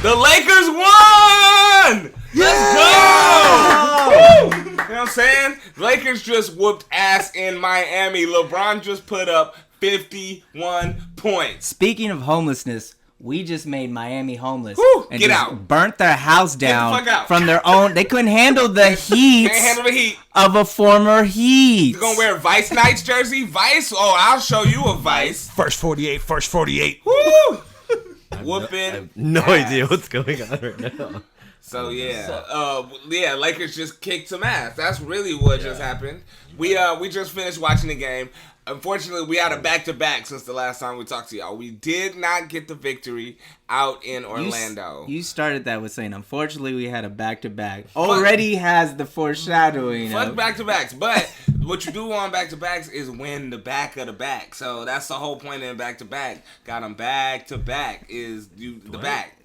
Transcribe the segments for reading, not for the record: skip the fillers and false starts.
The Lakers won! Let's go! Woo! You know what I'm saying? Lakers just whooped ass in Miami. LeBron just put up 51 points. Speaking of homelessness, we just made Miami homeless. Woo, and get just out. Burnt their house down Get the fuck out. from their own. They couldn't handle the heat. Can't handle the heat. Of a former Heat. You gonna wear a Vice Knights jersey? Vice? Oh, I'll show you a Vice. First 48. Woo! Whooping. I have no idea what's going on right now. So yeah, Lakers just kicked some ass. That's really what just happened. We just finished watching the game. Unfortunately, we had a back-to-back since the last time we talked to y'all. We did not get the victory out in Orlando. You started that with saying, unfortunately, we had a back-to-back. Already has the foreshadowing. Fuck back-to-backs. But what you do on back-to-backs is win the back of the back. So that's the whole point in back-to-back. Got them back-to-back is the back.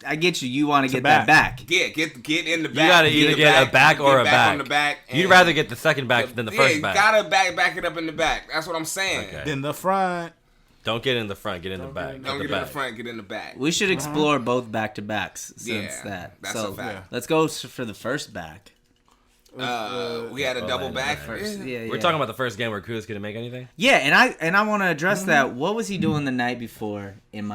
I get you. You want to get that back. Yeah, get in the back. You gotta either get a back or a back. On the back. You'd rather get the second back than the first back. You gotta back it up in the back. That's what I'm saying. Okay. In the front. Don't get in the front. Get in the back. Don't get in the front. Get in the back. We should explore both back-to-backs since that. That's so a fact. Let's go for the first back. We had a double back first. Yeah, We're talking about the first game where Kuz couldn't make anything. Yeah, and I want to address that. What was he doing the night before in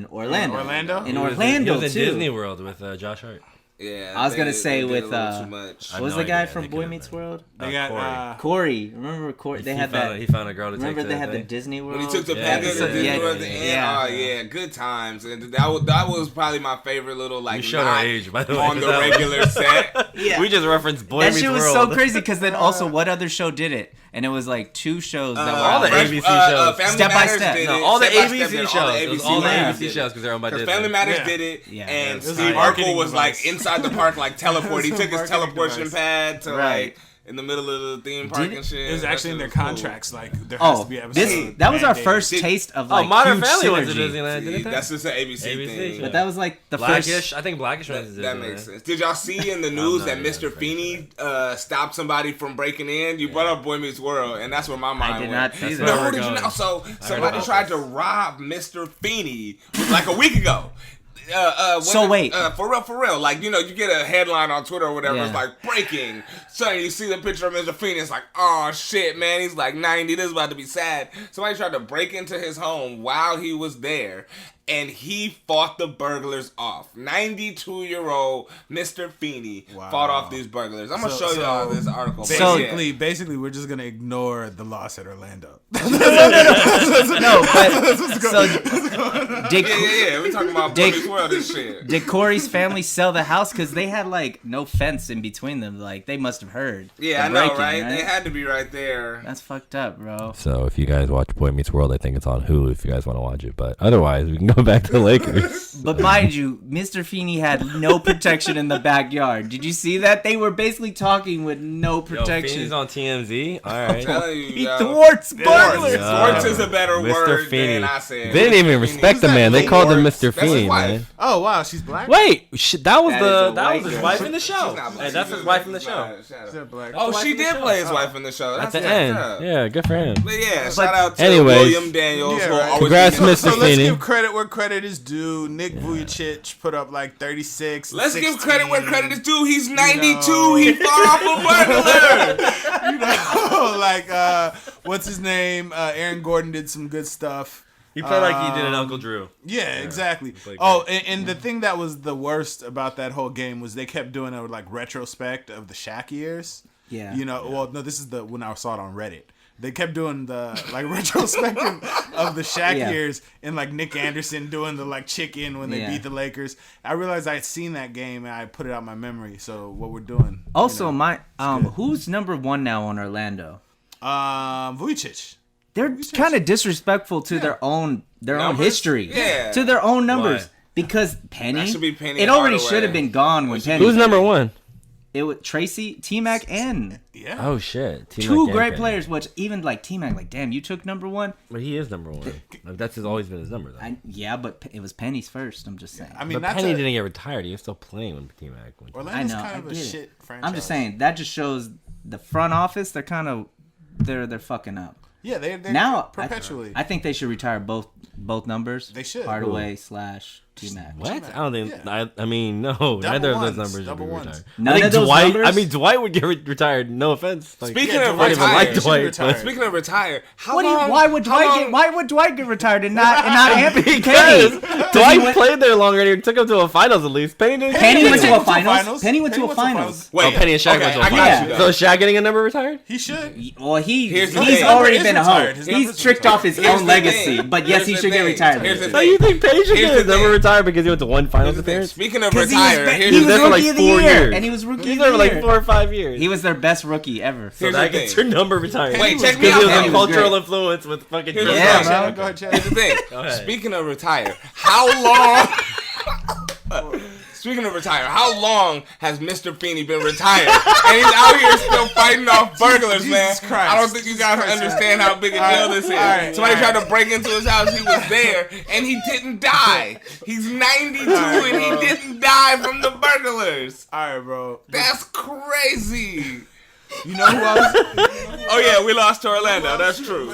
Orlando? In Orlando He was in too. Disney World with Josh Hart. Yeah, I was gonna say with too much. what was the guy from Boy Meets World? They got Corey. Remember Corey? They had that. He found a girl to take. Remember to they had the thing? Disney World. When he took the Pega to Disney World at the end. Yeah. Oh yeah, good times. And that was probably my favorite little like. We showed our age, by the way. On the regular set. Yeah. We just referenced Boy That Meets shit was World. so crazy because then also what other show did it? And it was like 2 shows that were all the ABC shows. Family Step by Matters step. did No, it. all the Step by ABC Step did it. shows. All the Matters ABC did shows it. because they're owned by Disney. Family Matters Yeah. did it, Yeah. and It was Steve a Urkel marketing was like device. inside the park, like teleport. He It was a took his marketing teleportation device. pad to Right. like in the middle of the theme park and shit. It was That actually in shit their was cool. contracts. Like there has to be episodes. that was our mandated. first taste of like Modern huge Family synergy. went to Disneyland, didn't See, they? that's just an ABC thing. But that was like the Blackish. first. I think Blackish went to Disneyland. That makes sense. Did y'all see in the news not that even Mr. afraid Feeny stopped somebody from breaking in? You brought up Boy Meets World, and that's where my mind did went. not see that. No, did you know? So somebody tried to rob Mr. Feeny like a week ago. Wait. For real. Like, you know, you get a headline on Twitter or whatever. Yeah. It's like breaking. So you see the picture of Mr. Feeny. It's like, oh shit, man. He's like 90. This is about to be sad. Somebody tried to break into his home while he was there. And he fought the burglars off. 92-year-old Mr. Feeny fought off these burglars. I'm gonna show y'all this article. Basically, we're just gonna ignore the loss at Orlando. No, but so did Yeah. We're talking about Boy Meets World and shit. did Corey's family sell the house because they had like no fence in between them? Like they must have heard. Yeah, I the know, breaking, right? They had to be right there. That's fucked up, bro. So if you guys watch Boy Meets World, I think it's on Hulu if you guys want to watch it. But otherwise, we can go back to the Lakers. But mind you, Mr. Feeny had no protection in the backyard. Did you see that? They were basically talking with no protection. Feeney's on TMZ. All right. Telling you, He yo. thwarts burglars. Thwarts is a better Mr. word Feeny. than I said. They didn't even respect the man. They called him Mr. That's his Feeny, wife. man. Oh wow, she's black. Wait, that was That is a his white wife girl. in the show. She's not black. Hey, that's his wife in the show. She's black. Oh, she in the did show. play his wife in the show. At That's the end. up. Yeah, good for him. But yeah, shout out to anyways. William Daniels. Yeah, who will right. always Congrats, be- Mr. So let's Feeny. give credit where credit is due. Nick Vujicic put up like 36. Let's 16. give credit where credit is due. He's 92. He fought off a burglar. You know, like what's his name? Aaron Gordon did some good stuff. He played like he did an Uncle Drew. Yeah, exactly. played Oh, great. and the thing that was the worst about that whole game was they kept doing a like retrospect of the Shaq years. Yeah. You know, well, no, this is the when I saw it on Reddit. They kept doing the like retrospective of the Shaq Yeah. years and like Nick Anderson doing the like chicken when they Yeah. beat the Lakers. I realized I had seen that game and I put it out of my memory. So what we're doing. Also, you know, who's number 1 now on Orlando? Vujicic. They're kind of disrespectful to their own Numbers? history. Yeah. To their own numbers. Why? Because Penny, That should be Penny it already Hardaway. should have been gone when Penny. Who's number 1? It was Tracy, T-Mac, and Yeah. Oh shit! two great players. Which even like T-Mac, like damn, you took number 1. But he is number 1. Like, that's always been his number though. Yeah, but it was Penny's first. I'm just saying. I mean, But that's Penny didn't get retired. He was still playing when T-Mac went. Orlando's I know, kind I of a get it. shit franchise. I'm just saying that just shows the front office. They're kind of they're fucking up. Yeah, they're Now perpetually. I think they should retire both numbers. They should. Hardaway / T-Mac. What? I don't think. Yeah. I mean, no. Neither of those numbers should be retired. None I think of those Dwight. numbers? I mean, Dwight would get retired. No offense. Like, Speaking Yeah, of Dwight even like retired, Dwight, retired. but- speaking of retired, Why would Dwight get retired and not Anthony Because Penny? Dwight played there longer and he took him to a finals at least. Penny didn't. Penny went to a went to finals. finals. Penny went to Penny a finals. Wait, Oh, Penny and Shaq okay, went to a I got finals. you, So though. is Shaq getting a number retired? He should. Well, Here's the he's thing. already His been a number is hoe. retired. His He's number's tricked retired. off his Here's own the legacy. thing. But yes, Here's he the should get thing. retired. Here's the So you think Page should Here's get his the number thing. retired because he went to one finals Here's the thing. appearance? Speaking of Because retired, he here's was there the for like rookie of the 4 year, years. and he was rookie He's of there the for like year. 4 or 5 years. He was their best rookie ever. So Here's that the gets thing. your number retired. Wait, check me Because out. he was Penny a was cultural great. influence with fucking. Here's the Yeah, thing. bro. Go ahead, Chad. Here's the thing. ahead. Speaking of retire, how long? Speaking of retire, how long has Mr. Feeny been retired? And he's out here still fighting off burglars, man. Jesus Christ. I don't think you guys Jesus Christ, understand how big a deal this is. Alright, Somebody alright. tried to break into his house. He was there, and he didn't die. He's 92, and he didn't die from the burglars. All right, bro. That's crazy. You know who else? Oh, yeah, we lost to Orlando. That's true.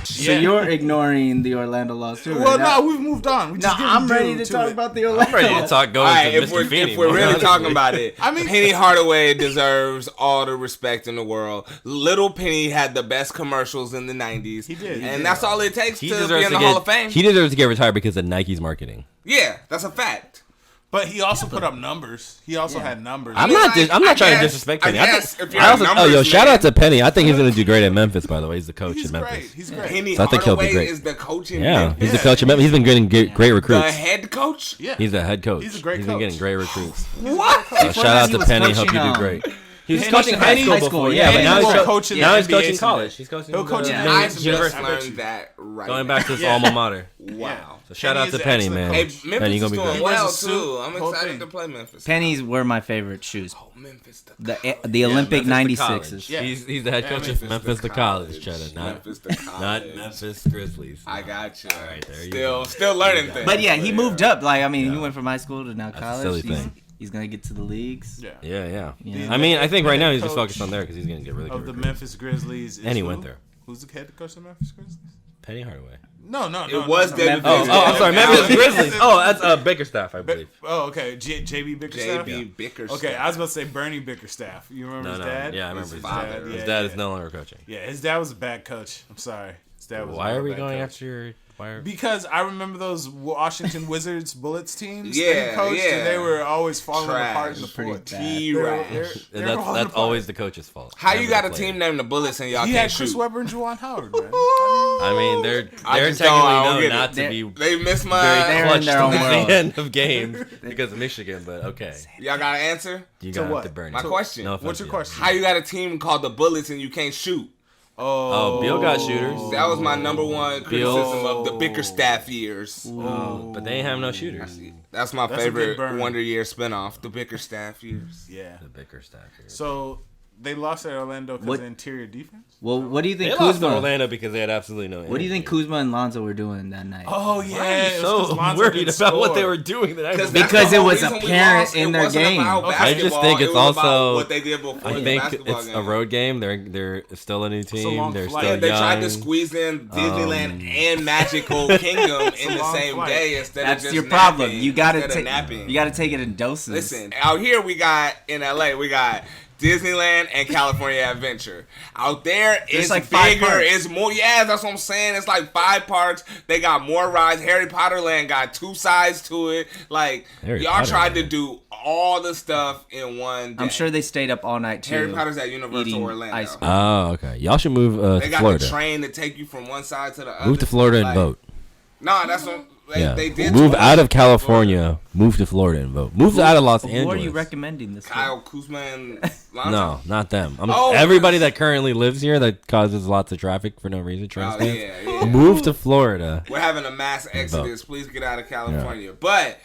So you're ignoring the Orlando loss too. Well, right? no, we've moved on. We No, just I'm giving ready due to talk it. about the Orlando. Ready to talk going All right, to if Mr. we're, Feeny. if we're more really honestly. talking about it, I mean- Penny Hardaway deserves all the respect in the world. Little Penny had the best commercials in the 90s. He did. And that's all it takes He to be deserves in to the Hall of get. Fame. He deserves to get retired because of Nike's marketing. Yeah, that's a fact. But he also put up numbers. He also had numbers. I'm mean, not. like, I'm I not trying guess- to disrespect I Penny. guess if you're I a also, numbers yo, shout man- out to Penny. I think he's gonna do great at Memphis. By the way, he's the coach He's in Memphis. great. He's great. Penny So I think he'll be Hardaway great. is the coach in Yeah, Memphis. he's the coach of Memphis. He's been getting great The recruits. head coach? Yeah. He's the head coach. He's a great He's been coach. getting great recruits. What? So shout out he to was Penny. Hope coaching, you do great. He was Penny- coaching high Penny- school high school, before, yeah, but Penny now will he's coach in now the he's coaching NBA college. someday. He's coaching. He'll coach in Yeah. the I NBA. just University. learned that right Going now. back to his Yeah. alma mater. Wow. So shout Penny out is to an Penny, excellent man. Hey, coach. Memphis Penny, you is gonna be doing great. well, Wears a suit, too. I'm whole excited thing. to play Memphis. Pennies were my favorite shoes. Oh, Memphis. The Olympic Memphis to 96s. college. Yeah. He's the head Yeah, coach of Memphis Memphis to to college, college. Cheddar. Memphis to Not college. Memphis Grizzlies. I got you. All right, there you go. Still learning things. But yeah, he moved up. Like I mean, he went from high school to now a college. silly He's- thing. He's gonna get to the leagues. Yeah. Yeah. Yeah. I mean, I think right now he's Coach just focused on there because he's gonna get really good Of the recruits. Memphis Grizzlies. Is And he who? went there. Who's the head coach of the Memphis Grizzlies? Penny Hardaway. No. It was David Memphis. Bickerstaff. I'm sorry, Memphis Grizzlies. Oh, that's Bickerstaff, I believe. Oh, okay. JB Bickerstaff. JB Bickerstaff. Okay, I was about to say Bernie Bickerstaff. You remember his dad? Yeah, I remember his father. dad. Yeah, His dad yeah. is no longer coaching. Yeah, his dad was a bad coach. I'm sorry. His dad was. Why a are we bad going coach. after your? Why are, Because I remember those Washington Wizards Bullets teams that Yeah, he coached, yeah. and they were always falling apart in the Trash. fourth. T They were- Rash. they were falling that's apart. always the coach's fault. How Never you got the a player. team named the Bullets and y'all He can't had Chris shoot? Webber and Juwan Howard, man. I mean, they're I they're just don't- I don't technically get known not it. to be They missed very my. They're clutch in their own towards world. the end of games because of Michigan. But okay, Y'all got an answer? you To got what? to burn My it. question. No What's your offense, question? How you got a team called the Bullets and you can't shoot? Oh, Bill got shooters. That was my number one criticism of the Bickerstaff years. But they ain't have no shooters. That's my That's a good favorite burn. Wonder Year spinoff, the Bickerstaff years. Yeah. The Bickerstaff. Here. So they lost at Orlando because What- of interior defense. Well, what do you They think lost to Kuzma? Orlando because they had absolutely no. What do you think energy. Kuzma and Lonzo were doing that night? Oh Why yeah, are you it was 'cause so Lonzo worried didn't about what score. they were doing? That I Because Because it was apparent in their game. I just think it's about also- what they did before I the think basketball it's game. a road game. They're still a new a team. long They're flight. still Yeah, they young. tried to squeeze in Disneyland and Magical Kingdom in the long same flight. day instead That's of just your problem. napping, You gotta instead of take. napping. You gotta take it in doses. Listen, out here we got in LA, we got Disneyland and California Adventure. Out there, it's like 5 bigger, parks. it's more. Yeah, that's what I'm saying. It's like 5 parks. They got more rides. Harry Potter Land got 2 sides to it. Like Harry y'all Potter tried to Land. do all the stuff in one day. I'm sure they stayed up all night too. Harry Potter's at Universal eating Orlando. ice cream. Oh, okay. Y'all should move They to got Florida. the train to take you from one side to the other. Move to Florida and Like, vote. Nah, that's what Yeah. they did. Move to out of us. California. Move to Florida and vote. Move out of Los Who Angeles. are you recommending this? Kyle Kuzma and Lonzo. No, not them. Oh, everybody that currently lives here that causes lots of traffic for no reason. Oh, Transplants. yeah. Move to Florida. We're having a mass exodus. Please get out of California. But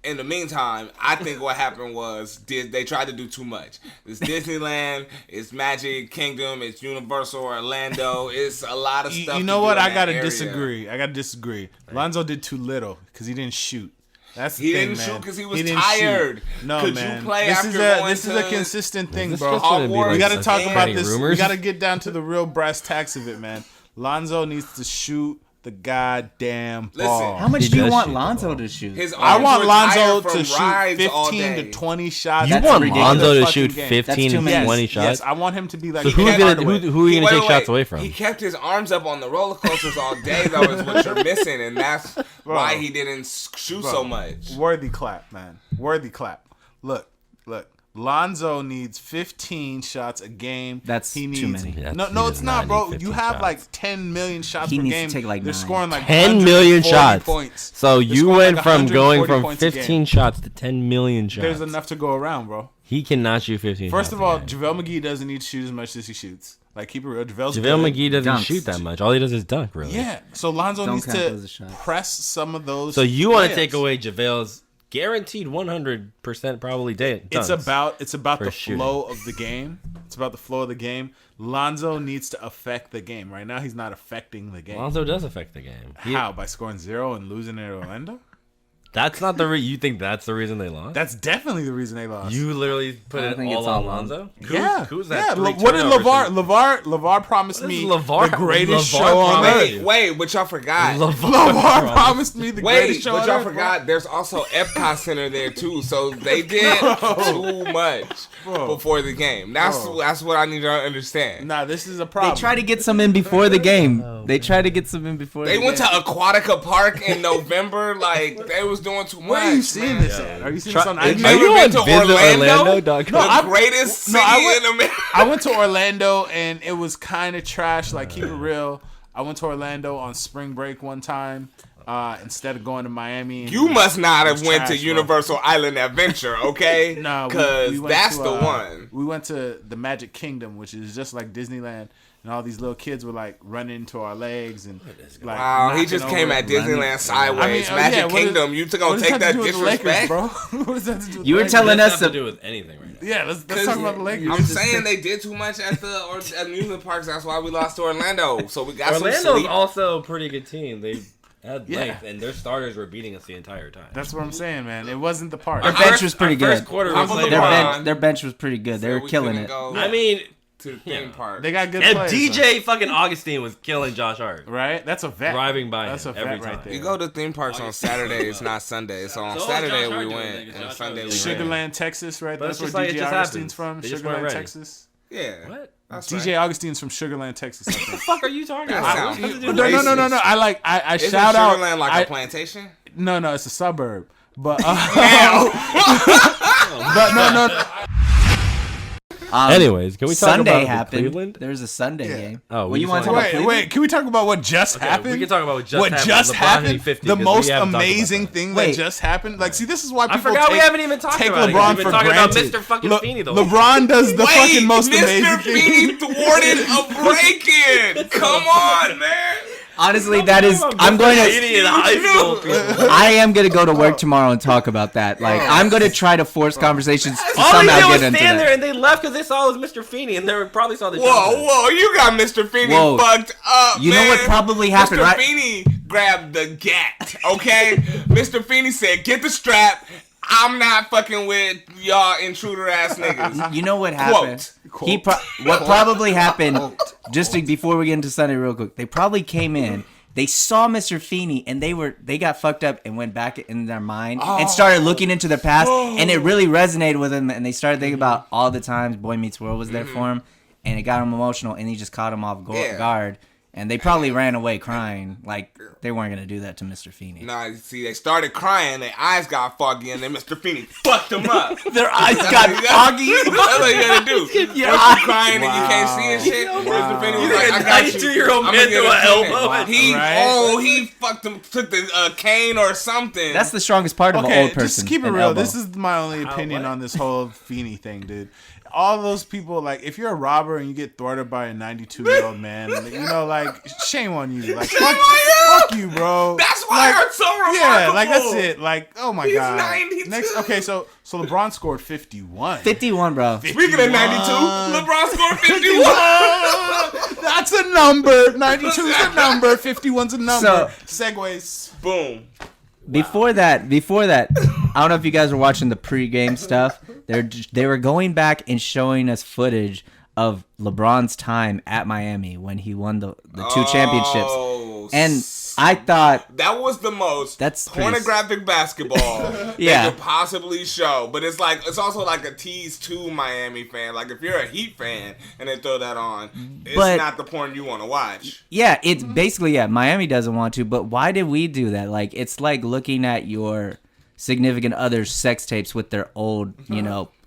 in the meantime, I think what happened was they tried to do too much. It's Disneyland, it's Magic Kingdom, it's Universal Orlando. It's a lot of stuff. You to know do what? in I that gotta area. disagree. Lonzo did too little because he didn't shoot. That's the He thing, didn't man. shoot because he was didn't tired. shoot. No, Could man. you play this after is a going this is to a consistent thing, This bro. just gonna be Hogwarts? We got to Like talk about any this. rumors? We got to get down to the real brass tacks of it, man. Lonzo needs to shoot the goddamn ball. Listen, How much He do you does want shoot the Lonzo ball. to shoot? His I arms want were Lonzo tired to from shoot rides all 15 to day. 20 shots. You That's want ridiculous. Lonzo to Fucking shoot game. 15 That's to too many. 20 Yes, shots? yes, I want him to be like. So who are you Hardaway. gonna who are you gonna take shots away from? He kept his arms up on the roller coasters all day, though, is what you're missing, and that's why he didn't shoot so much. Worthy clap, man. Worthy clap. Look. Lonzo needs 15 shots a game. That's he needs, too many. Yeah, No, he no, does it's not not, bro. need 15 You have shots. like 10 million shots He per needs to game. take, like, They're 9. scoring like 10 million 140 shots. points. So They're you scoring went like from going 140 from points a game. 15 shots to 10 million shots. There's enough to go around, bro. He cannot shoot 15 First shots of a all, game. JaVale McGee doesn't need to shoot as much as he shoots. Like, keep it real. JaVale McGee doesn't Dunks. shoot that much. All he does is dunk, really. Yeah. So Lonzo Don't needs count those as to shots. press some of those. So you want to layups. take away JaVale's guaranteed 100% probably dunks. It's about for the shooting. flow of the game. It's about the flow of the game. Lonzo needs to affect the game. Right now, he's not affecting the game. Lonzo does affect the game. How? By scoring 0 and losing at Orlando? That's not you think that's the reason they lost? That's definitely the reason they lost. You literally put I it think all it's on all Lonzo? Yeah. Who's that? Yeah. three What did turnovers LeVar promised What is me LeVar- the greatest LeVar show on promised- earth. Wait, but y'all forgot. LeVar promised me the Wait, greatest show but on y'all earth. forgot there's also Ep5 Center there too, so they did too much before the game. That's what I need y'all to understand. Nah, this is a They problem. try to get some in before the game. They try to get some in before They the went game. to Aquatica Park in November, like they was doing too much. Where are you seeing man. this at? Are you seeing this on Are IG? Never you been on to Orlando? visitorlando.com? The greatest city in America. I went to Orlando and it was kind of trash. Like, keep it real. I went to Orlando on spring break one time instead of going to Miami. And You must not have It's went to trash, bro. Universal Island Adventure, okay? No, because went that's to, the one. We went to the Magic Kingdom, which is just like Disneyland, and all these little kids were like running into our legs and like. Wow, he knocking just over came it. at Disneyland sideways. Magic what is- Kingdom, you what gonna does take that that to do with the Lakers, disrespect? bro? What does that to do with You the were Lakers? telling It us has to to. do with anything right now. Yeah, let's talk about the Lakers. I'm saying they did too much at the amusement parks. That's why we lost to Orlando. So we got some Orlando's sleep. also a pretty good team. They had Yeah. length, and their starters were beating us the entire time. That's what I'm saying, man. It wasn't the part. Their bench was pretty First good. quarter I'm was a like, LeBron. Their bench was pretty good. They So were we killing couldn't it. go I mean, to the theme park. They got good and players. DJ fucking Augustine was killing Josh Hart. right? That's a vet. Driving by That's him a every vet right time. there. You go to theme parks on Saturdays, not Sundays. So on So Saturday Josh Hart we doing went, that, 'cause and Josh Sunday we Hart went. Sugarland, Texas, right? But That's it's where just like, it DJ just Augustine's happens. from. They just weren't Sugarland, ready. Texas. Yeah, What? that's DJ right. Augustine's from Sugarland, Texas. I think. The fuck are you talking That about? sounds What does it do racist. with No. race? I Isn't shout out. Sugarland like a plantation? No, it's a suburb. But Damn. but no. Anyways, can we talk Sunday about happened. Cleveland? There was a Sunday game. Oh, Well, you want to talk talk about Wait, Cleveland? can we talk about what just Okay, happened? we can talk about what just what happened. just LeBron happened. hitting 50, The 'cause we most haven't talked about amazing that. thing Wait. that just happened. Like, see, this is why I people forgot we take, haven't even talked take about it. LeBron We've been for talking about granted. Mr. fucking Feeny the whole LeBron does the fucking most Mr. amazing Feeny thing. thwarted a break-in. Come on, man. Honestly, that is. I'm going Feeny in to. high school. people. I am going to go to work tomorrow and talk about that. Like, I'm going to try to force conversations to All they somehow did was get into stand there that. and they left because they saw it was Mr. Feeny and they probably saw the Whoa, you got Mr. Feeny Whoa. fucked up, You know man. what probably happened, Mr. right? Feeny grabbed the gat, okay? Mr. Feeny said, get the strap. I'm not fucking with y'all intruder-ass niggas. You know what happened? Quote. What probably happened, before we get into Sunday real quick, they probably came in, they saw Mr. Feeny, and they got fucked up and went back in their mind and started looking into their past, and it really resonated with them, and they started thinking about all the times Boy Meets World was there for him, and it got him emotional, and he just caught him off guard. And they probably ran away crying, like they weren't gonna do that to Mr. Feeny. Nah, you see, they started crying, their eyes got foggy, and then Mr. Feeny fucked them up. Their eyes got foggy. That's what you gotta do. Once you crying and you can't see and shit, Mr. Feeny was like, I got you. 92-year-old I'ma man get threw a an tenant. elbow at He, Right. he fucked him, took the cane or something. That's the strongest part of an Okay, old person. just keep it an real. elbow. This is my only opinion what? on this whole Feeny thing, dude. All those people, like, if you're a robber and you get thwarted by a 92-year-old man, you know, like, shame on you. Like, fuck you, bro. That's why like, it's so remarkable. Yeah, like, that's it. Like, oh my He's god. 92. Okay, so LeBron scored 51. 51, bro. Speaking of 92, LeBron scored 51. That's a number. 92 is a number. 51's a number. So- Segways. Boom. Before that, I don't know if you guys were watching the pregame stuff. They were going back and showing us footage of LeBron's time at Miami when he won the two championships. most. And I thought that was the most that's pornographic basketball yeah. they could possibly show. But it's also like a tease to Miami fan. Like if you're a Heat fan and they throw that on, it's not the porn you want to watch. Yeah, it's basically Miami doesn't want to, but why did we do that? Like it's like looking at your significant other's sex tapes with their old,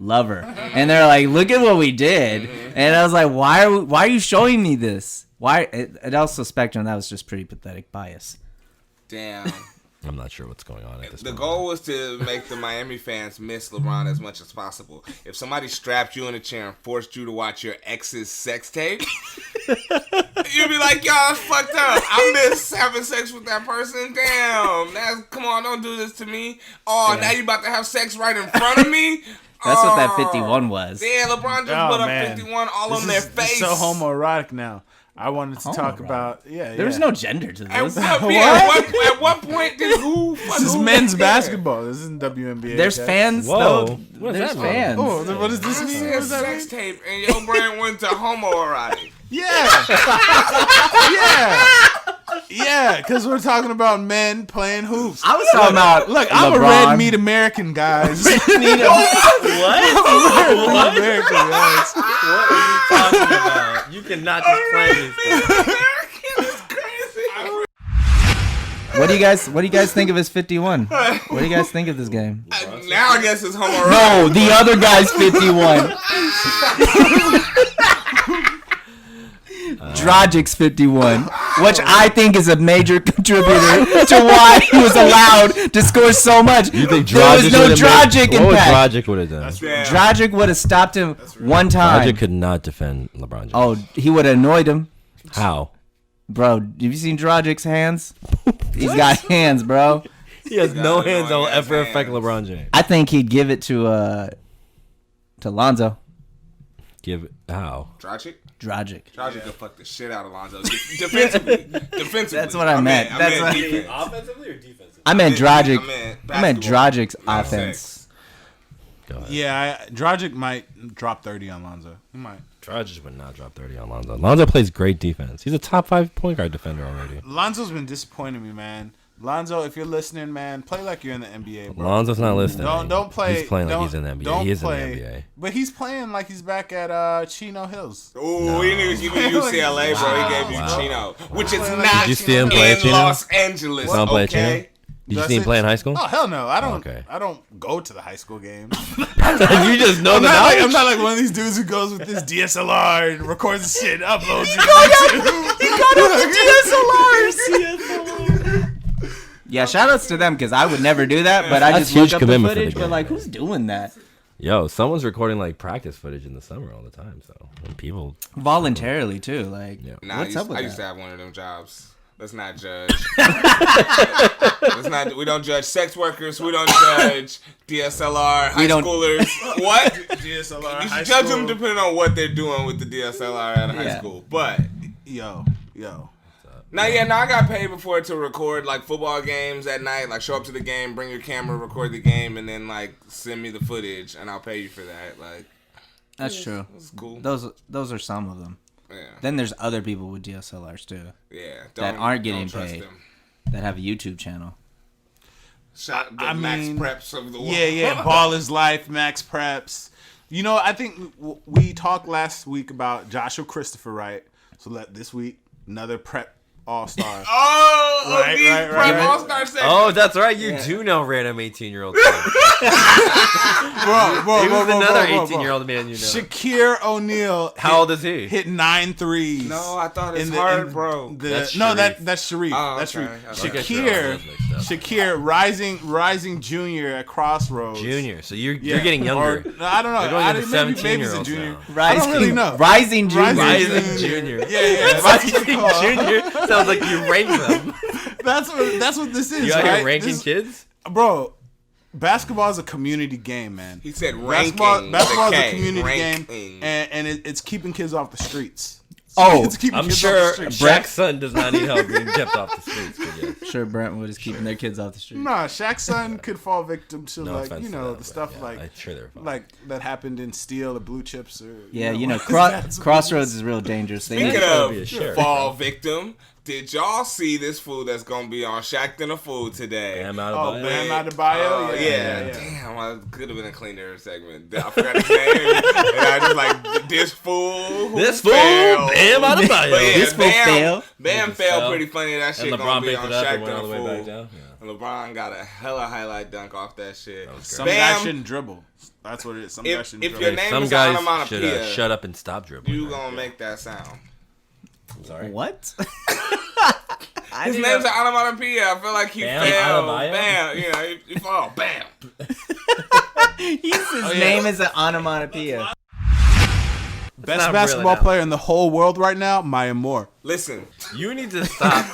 lover. And they're like, look at what we did. And I was like, why are you showing me this? Why? It also Spectrum, that was just pretty pathetic bias. Damn. I'm not sure what's going on at this The moment. goal was to make the Miami fans miss LeBron as much as possible. If somebody strapped you in a chair and forced you to watch your ex's sex tape, you'd be like, y'all, that's fucked up. I miss having sex with that person. Damn. Come on, don't do this to me. Oh, now you about to have sex right in front of me? That's what that 51 was. Yeah, LeBron just put up 51 all on their face. It's so homoerotic now. I wanted to talk about There's no gender to this. At what point did This is men's basketball. This isn't WNBA. There's fans. Whoa. Though. What does There's that mean? fans. Oh, what does this mean? What does that mean? sex tape and your brain went to homoerotic. Yeah. Yeah, because we're talking about men playing hoops. I was talking about Look, I'm a red meat American, guys. What? What? American, guys. What are you talking about? You cannot just play this. American is crazy. What do you guys think of his 51? What do you guys think of this game? Now I guess it's homoerotic. No, the other guy's 51. Dragic's 51, which I think is a major contributor to why he was allowed to score so much. You think there was no Dragic What would impact. Dragic would have done? Dragic would have stopped him one time. Dragic could not defend LeBron James. Oh, he would have annoyed him. How? Bro, have you seen Dragic's hands? He's got hands, bro. He has no hands that will ever hands. affect LeBron James. I think he'd give it to Lonzo. Give it how? Dragic could fuck the shit out of Lonzo. Defensively. That's what I meant. Defense. Offensively or defensively? I meant Dragic. I I meant Dragic's offense. sex. Go ahead. Yeah, Dragic might drop 30 on Lonzo. He might. Dragic would not drop 30 on Lonzo. Lonzo plays great defense. He's a top 5 point guard defender already. Lonzo's been disappointing me, man. Lonzo, if you're listening, man, play like you're in the NBA, bro. Lonzo's not listening. Don't play. He's playing like he's in the NBA. He is in the NBA. But he's playing like he's back at Chino Hills. Ooh, he knew UCLA, bro. He gave you Chino, which is Playing not like Did you see him play in Chino? Los Angeles. You saw him play Chino? Okay. Did you see him play in high school? Oh hell no! I don't. Okay. I don't go to the high school games. You just know the knowledge. I'm not like one of these dudes who goes with this DSLR and records the shit, uploads it. He got up the DSLRs. Yeah, shout outs to them because I would never do that, but I That's just look huge up the commitment for the footage. But game, like, man. who's doing that Yo, someone's recording like practice footage in the summer all the time. So when people voluntarily too? Like, Yeah. Nah, what's up with I used to that? have one of them jobs. Let's not judge. We don't judge sex workers. We don't judge DSLR high schoolers. What? DSLR. You high should judge school. them depending on what they're doing with the DSLR at a high Yeah. school. But Yo. I got paid before to record like football games at night. Like show up to the game, bring your camera, record the game, and then like send me the footage, and I'll pay you for that. Like That's true. it's cool. Those are some of them. Yeah. Then there's other people with DSLRs too Yeah. that aren't getting don't trust paid. them. that have a YouTube channel. Shot the I Max mean, Preps of the world. Yeah. Ball is life. Max Preps. You know, I think we talked last week about Joshua Christopher, right? So this week another prep all-star. Oh, Right. Prep All-Star section. Oh, that's right. You do know random 18-year-old. Bro, He was another 18-year-old man you know. Shakir O'Neal. How old is he? Hit 9 threes. No, I thought it's hard, bro. That's That's Sharif. Oh, That's okay. Sharif. Okay. Shakir, rising junior at Crossroads. Junior. So you're getting younger. I don't know. You're going into Maybe he's a 17-year-olds junior. now. I don't really know. Rising Junior. Rising junior. Yeah. Rising junior sounds like you rank them. That's what this is. You out right? here ranking kids? Bro. Basketball is a community game, man. He said ranking. Basketball is the a community ranking. game, and it's keeping kids off the streets. Oh, It's keeping I'm kids sure off the streets. Shaq's son does not need help being kept off the streets. But yeah. Sure, Brentwood is keeping their kids off the street. Nah, Shaq's son could fall victim to No offense to the them, stuff but yeah, I'm sure they're fine. like that happened in Steel or Blue Chips or Yeah, that's- Crossroads is real dangerous. They Speaking need- be a of sheriff, fall victim, Did y'all see this fool that's gonna be on Shacked the Fool today? Bam Bam Adebayo? Yeah. Damn, I could have been a cleaner segment. I forgot his name. And I just like, this fool. Bam Adebayo. But yeah, This fool failed. Bam fell pretty funny. That shit And gonna LeBron be picked on it up and Shacked went all the the way back Fool. down. Yeah. And LeBron got a hella highlight dunk off that shit. Some guy shouldn't dribble. That's what it is. Some guy shouldn't if dribble. your name Some is guys onomatopoeia, should shut up and stop dribbling. you gonna make that sound. I'm sorry. What? His name's an onomatopoeia. I feel like he Bam fell. Adebayo? Bam. You know, he fall. Bam. His name is an onomatopoeia. Best not basketball really player in the whole world right now, Maya Moore. Listen, You need to stop.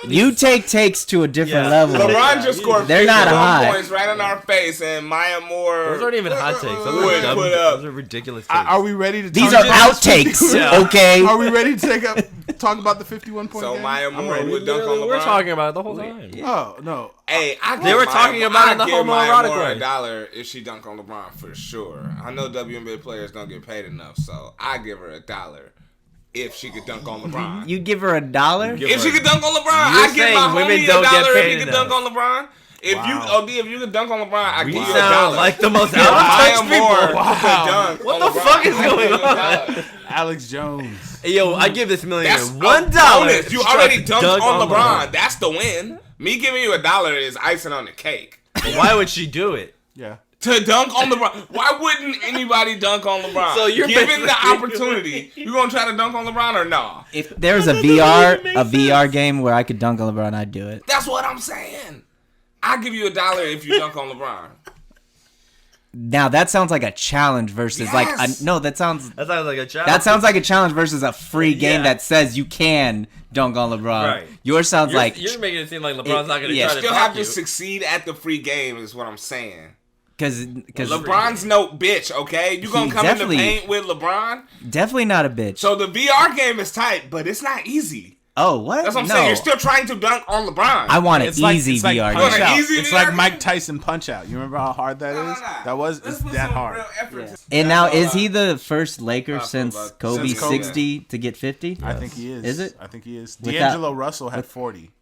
You take takes to a different Yeah. level. LeBron just scored They're not 51 high. points right in our face, and Maya Moore. Those aren't even hot takes. Those would are dumb. put up. Those are ridiculous takes. Are we ready to? These talk are about outtakes, Yeah. okay? Are we ready to talk about the 51-point So game? Maya I'm Moore ready. would dunk on LeBron. We're talking about it the whole time. Oh no! Hey, They were talking about it in the homoerotic way. $1 if she dunk on LeBron for sure. I know WNBA players don't get paid enough, so I give her $1 if she could dunk on LeBron. You give her $1? If she could dunk on LeBron, You're I give saying my women homie don't get $1 if paid he could enough. dunk on LeBron. If Wow. if you could dunk on LeBron, I We give you sound $1. like the most Maya out of touch Moore people. could dunk What on the LeBron. fuck is I give going you on? $1. Alex Jones. Yo, I give this millionaire That's $1. bonus. You already Dunk dunked on LeBron. That's the win. Me giving you $1 is icing on the cake. But why would she do it? Yeah. To dunk on LeBron. Why wouldn't anybody dunk on LeBron? So you're given the basically- opportunity, you gonna try to dunk on LeBron or no? If there's a VR game where I could dunk on LeBron, I'd do it. That's what I'm saying. I'll give you $1 if you dunk on LeBron. Now that sounds like a challenge versus Yes. no. That sounds That sounds like a child. like a challenge versus a free game Yeah. that says you can dunk on LeBron. Right. Yours sounds You're, like you're making it seem like LeBron's not going to yeah. try to Still stop have to you. succeed at the free game is what I'm saying. because LeBron's no bitch, okay? You gonna He come in the definitely- paint with LeBron? definitely not a bitch. So the VR game is tight, but it's not easy. Oh, what? That's what I'm no. saying. You're still trying to dunk on LeBron. I want an It's like easy it's like VR punch game. out. Easy It's VR like Mike game? Tyson punch out. You remember how hard that is? That was Let's it's put that some hard. real effort to- And now, is That's he all the first Laker I feel since about- Kobe since Kobe. 60 to get 50? I think he is. Is it? I think he is. With D'Angelo Russell had 40.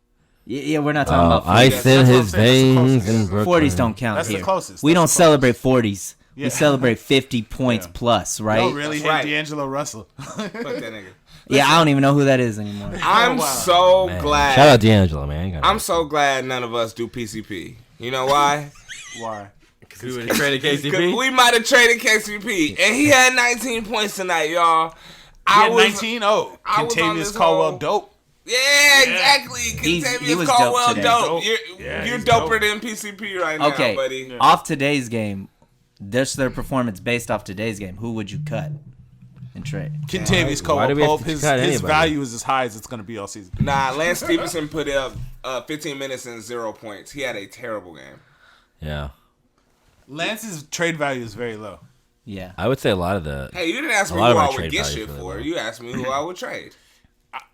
Yeah, we're not talking about 40s. Ice in That's what his I'm saying. That's the veins closest. in Brooklyn. 40s don't count That's the here. closest. We That's don't the celebrate 40s. Yeah. We celebrate 50 points Yeah. plus, right? Don't really That's hate right. D'Angelo Russell. Fuck that nigga. Yeah, I don't even know who that is anymore. I'm wow. so Man. glad. Shout out D'Angelo, man. I'm so glad none of us do PCP. You know why? Why? Because we would have traded 'Cause KCP. we might have traded KCP, and he had 19 points tonight, y'all. He had 19. Oh, I was on Contavious this Caldwell whole- dope. Yeah, exactly. he Contavious was Caldwell dope today. dope. Yeah, You're he's doper dope. than PCP right now, Okay, buddy. off today's game, this their performance based off today's game. Who would you cut and trade? Contavious Why do we have Caldwell to Pope. His cut anybody? value is as high as it's going to be all season. Nah, Lance Stevenson put up 15 minutes and 0 points. He had a terrible game. Yeah. Lance's trade value is very low. Yeah. I would say a lot of the. Hey, you didn't ask me A lot who of our I would trade get value shit for for. that. You asked me who I would trade.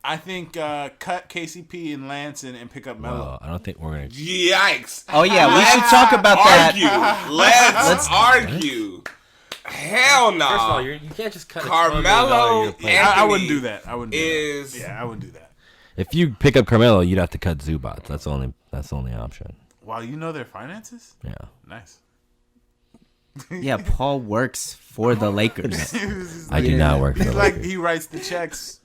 I think cut KCP and Lance and pick up Melo. Well, I don't think we're going to. Yikes. Oh yeah, we should talk about Argue. that. Let's argue. Hell no. First of all, you can't just cut Carmelo a $12 million I Anthony wouldn't do that. I wouldn't do is- that. Yeah, I wouldn't do that. If you pick up Carmelo, you'd have to cut Zubats. That's the only option. Wow, you know their finances? Yeah. Nice. Yeah, Paul works for the Lakers. I do not work for He's the like Lakers. he writes the checks.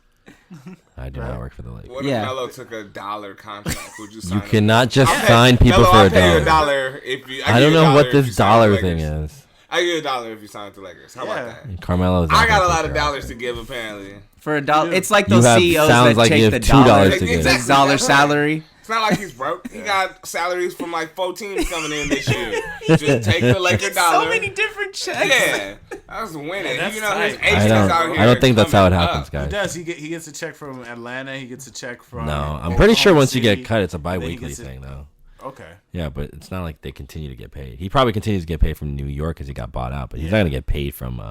I do not work for the Lakers. What Yeah. if Melo took $1 contract? Would you sign You him? cannot just Okay, sign people Melo, for I'll a pay you dollar. $1 if you. I don't know what this dollar thing is. is. I give you $1 if you sign with the Lakers. How Yeah. about that? Carmelo's. I not got gonna a lot take of your dollars offer. to give, apparently. For $1, it's like You those have- CEOs sounds that like take you the have $2 to give. the Exactly. dollar That's right. salary. It's not like he's broke. He got salaries from like 4 teams coming in this year. Just take the Laker dollar. So many different checks. Yeah, that's winning. that's you know, his tight. agents out I here. don't think that's how it coming happens, up. He guys. does. He gets a check from Atlanta. He gets a check from. No, I'm pretty sure Oklahoma once you get City. cut, it's a then he bi-weekly gets it- thing, though. Okay. Yeah, but it's not like they continue to get paid. He probably continues to get paid from New York because he got bought out, but he's not going to get paid from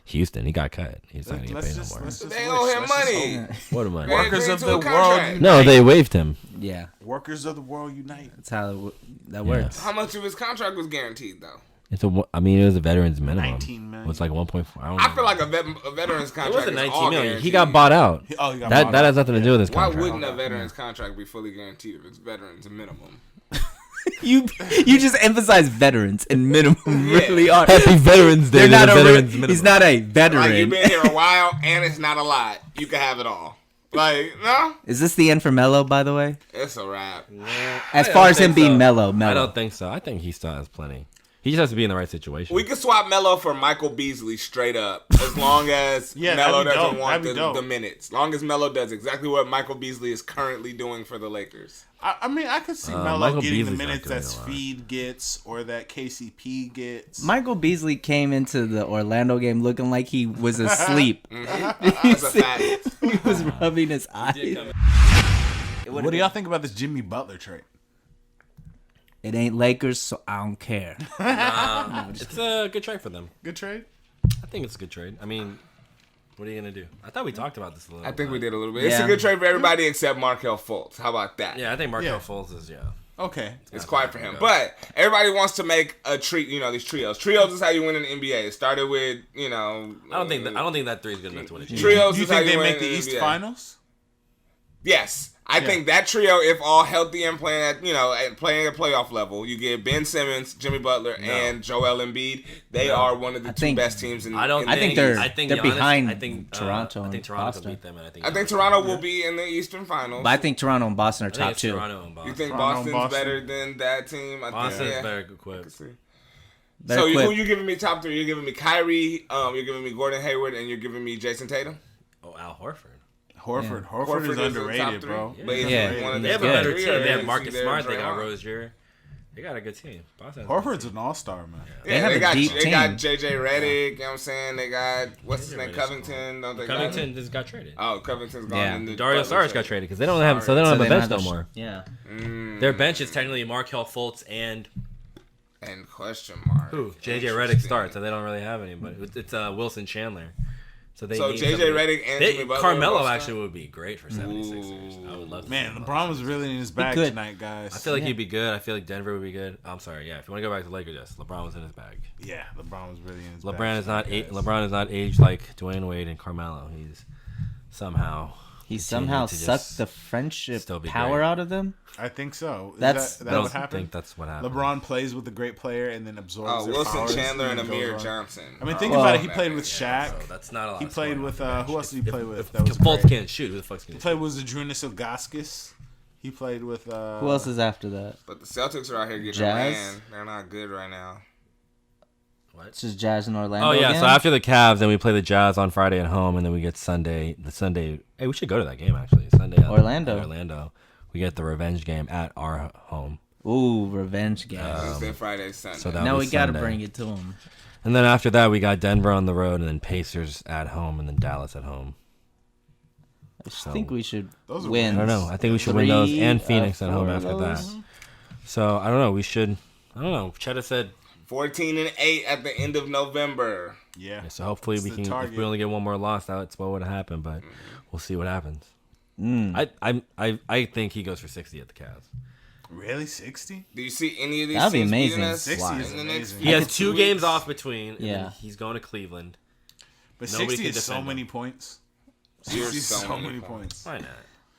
Houston. He got cut. He's not going to get paid no more. They owe him money. What am I? They Workers agreed of to the a world contract. No, they waived him. Yeah, Workers of the world unite. that's how that works. How much of his contract was guaranteed though? It was a veteran's minimum. 19 million. It was like 1.4. I feel like a veteran's it contract wasn't is 19 all million. guaranteed. He got bought out. He got that bought out. has nothing to do with his Why contract. wouldn't a veteran's contract be fully guaranteed if it's veterans minimum? You just emphasize veterans and minimum really are. Happy Veterans Day. They're not a veterans minimum. He's not a veteran. Like, you've been here a while and it's not a lot. You can have it all. Like, no? Is this the end for Melo, by the way? It's a wrap. As far as him being Melo. I don't think so. I think he still has plenty. He just has to be in the right situation. We could swap Melo for Michael Beasley straight up. As long as Melo doesn't want the minutes. As long as Melo does exactly what Michael Beasley is currently doing for the Lakers. I mean, I could see Melo Michael getting Beasley's the minutes not that gonna Speed gets or that KCP gets. Michael Beasley came into the Orlando game looking like he was asleep. That's a fact. He was rubbing his eyes. What do y'all think about this Jimmy Butler trade? It ain't Lakers, so I don't care. It's a good trade for them. Good trade? I think it's a good trade. I mean, what are you going to do? I thought we talked about this a little bit. I think we did a little bit. It's a good trade for everybody except Markelle Fultz. How about that? Yeah, I think Markelle Fultz is, Okay. It's quiet for him. But everybody wants to make a treat, these trios. Trios is how you win in the NBA. It started with, I don't think that three is good enough to win a trios Do you is how think you they win make the in East NBA. Finals? Yes. I think that trio, if all healthy and playing at playing at playoff level, you get Ben Simmons, Jimmy Butler, and Joel Embiid. They are one of the two best teams in the I think they're behind Toronto. I think Toronto Boston. can beat them, and I think Toronto will be in the Eastern Finals. But I think Toronto and Boston are top two. You think Boston's better than that team? Boston's better equipped. So who you giving me top three? You're giving me Kyrie, you're giving me Gordon Hayward, and you're giving me Jason Tatum? Oh, Al Horford. Horford is underrated, bro. Yeah. They have a better team. They have Marcus Smart. They got Rozier. They got a good team. Horford's an all-star, man. Yeah, they got JJ Redick, you know what I'm saying? They got, what's his name, Covington? Covington just got traded. Oh, Covington's gone. Yeah, Dario Saric got traded because they don't have a bench no more. Yeah. Their bench is technically Markelle Fultz and question mark. Who? JJ Redick starts, and they don't really have anybody. It's Wilson Chandler. So JJ Redick and Jimmy Butler. Carmelo actually would be great for 76ers. I would love to. Man, LeBron was really in his bag tonight, guys. I feel like he'd be good. I feel like Denver would be good. I'm sorry, if you want to go back to the Lakers, yes, LeBron was in his bag. Yeah, LeBron was really in his bag. LeBron is not aged like Dwayne Wade and Carmelo. He's somehow sucked the friendship power out of them. I think so. That's that what happened? I think that's what happened. LeBron plays with a great player and then absorbs their Wilson powers Chandler and Amir Johnson. I mean, think about it. He played with Shaq. So that's not a lot. He played with who else did he play with? That was Fultz can't shoot. Who the fuck's gonna? He played with Zadrunas Ilgauskas. He played with. Who else is after that? But the Celtics are out here getting Jazz. They're not good right now. What? It's just Jazz in Orlando. Oh yeah, again? So after the Cavs, then we play the Jazz on Friday at home, and then we get Sunday. Hey, we should go to that game actually. Sunday at Orlando. We get the revenge game at our home. Ooh, revenge game. Thursday, Friday, Sunday. So now we got to bring it to them. And then after that, we got Denver on the road, and then Pacers at home, and then Dallas at home. I think we should win. I don't know. I think we should win those and Phoenix at home after that. So I don't know. We should. I don't know. Cheddar said 14-8 at the end of November. Yeah. So hopefully we can. If we only get one more loss, that's what would happen. But we'll see what happens. I think he goes for 60 at the Cavs. Really, 60? Do you see any of these? That'd be amazing. 60 is amazing. He has 2 games off between. Yeah, he's going to Cleveland. But 60 is so many points. 60 is so many points. Why not?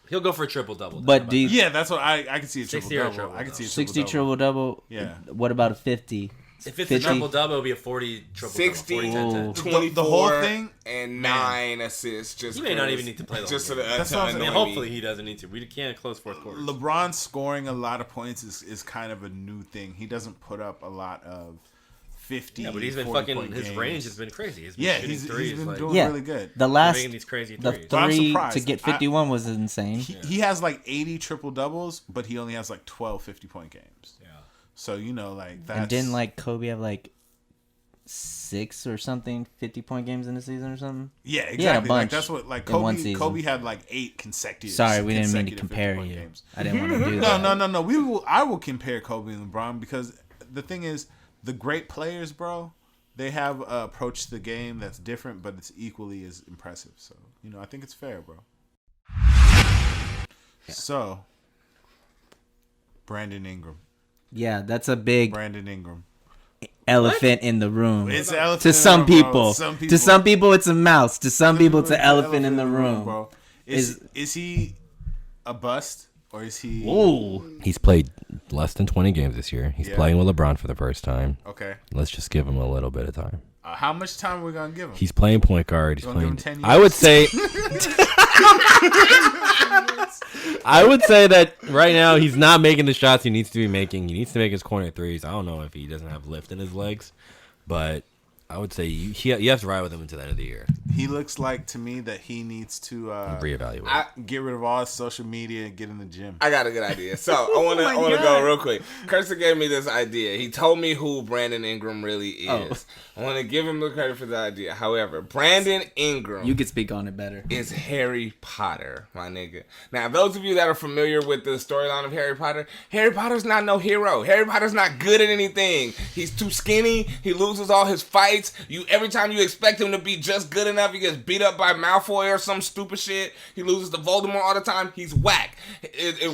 He'll go for a triple-double. But that's what I can see a triple-double. I can see a 60 triple-double. Yeah. What about a 50? If it's 50? A triple-double, it'll be a 40 triple-double. 60, 24, the whole thing, and 9 assists. Just he may not even need to play the whole game. That's what I'm saying. Hopefully he doesn't need to. We can't close fourth quarter. LeBron scoring a lot of points is kind of a new thing. He doesn't put up a lot of 50. Yeah, but he's been fucking. His range has been crazy. He's been he's threes, been doing really good. The last these crazy threes. The 3 to get 51 was insane. He has like 80 triple-doubles, but he only has like 12 50-point games. Yeah. So like that. And didn't Kobe have 6 or something 50-point games in the season or something? Yeah, exactly. Bunch that's what Kobe had 8 consecutive. Sorry, we didn't mean to compare you. Games. I didn't want to do that. No. I will compare Kobe and LeBron because the thing is, the great players, bro, they have an approach to the game that's different, but it's equally as impressive. So I think it's fair, bro. Yeah. So, Brandon Ingram. Yeah, that's a big Brandon Ingram. elephant in the room. It's an elephant to in some the room, people. Some To some people, it's a mouse. To some people, it's an elephant in the room. bro. Is he a bust or is he? Ooh. He's played less than 20 games this year. He's playing with LeBron for the first time. Okay. Let's just give him a little bit of time. How much time are we gonna give him? He's playing point guard. He's Gonna playing. give him 10 I would years? say. I would say that right now he's not making the shots he needs to be making. He needs to make his corner threes. I don't know if he doesn't have lift in his legs, but I would say you have to ride with him until the end of the year. He looks like to me that he needs to Reevaluate. get rid of all his social media and get in the gym. I got a good idea. So I want to go real quick. Cursor gave me this idea. He told me who Brandon Ingram really is. I want to give him the credit for the idea. However, Brandon Ingram, You could speak on it better. is Harry Potter, my nigga. Now, those of you that are familiar with the storyline of Harry Potter's not no hero. Harry Potter's not good at anything. He's too skinny. He loses all his fights. Every time you expect him to be just good enough, he gets beat up by Malfoy or some stupid shit. He loses to Voldemort all the time. He's whack.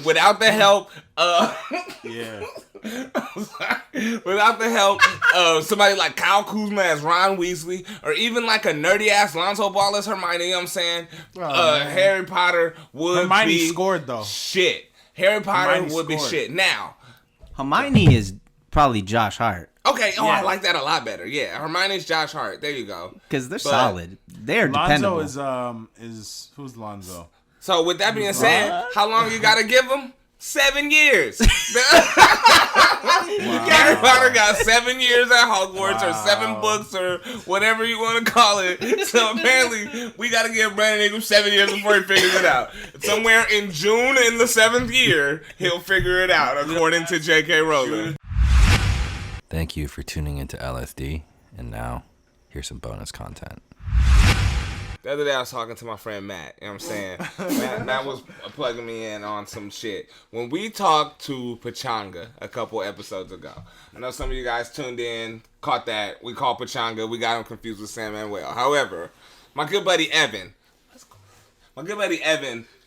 Without the help, Yeah. without the help of somebody like Kyle Kuzma as Ron Weasley, or even like a nerdy ass Lonzo Ball as Hermione, you know what I'm saying? Harry Potter would Hermione be scored though. shit. Harry Potter Hermione would be scored. shit. Now, Hermione is probably Josh Hart. okay, I like that a lot better. Yeah, Hermione's Josh Hart. There you go. Because they're solid. They're Lonzo dependable. is who's Lonzo? So with that being said, how long you gotta give him? 7 years. Harry Potter got 7 years at Hogwarts, or 7 books, or whatever you want to call it. So apparently, we got to give Brandon Ingram 7 years before he figures it out. Somewhere in June in the 7th year, he'll figure it out, according to J.K. Rowling. Thank you for tuning into LSD, and now here's some bonus content. The other day I was talking to my friend Matt, you know what I'm saying? Matt was plugging me in on some shit. When we talked to Pachanga a couple episodes ago, I know some of you guys tuned in, caught that. We called Pachanga, we got him confused with Sam Manuel. However, my good buddy Evan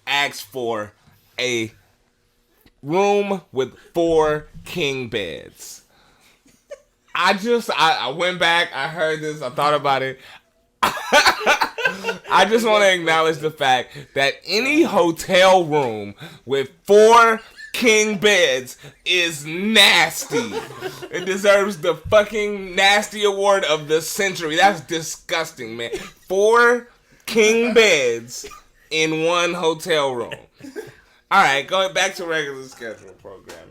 asked for a room with 4 king beds. I went back, I heard this, I thought about it. I just want to acknowledge the fact that any hotel room with 4 king beds is nasty. It deserves the fucking nasty award of the century. That's disgusting, man. 4 king beds in one hotel room. All right, going back to regular schedule programming.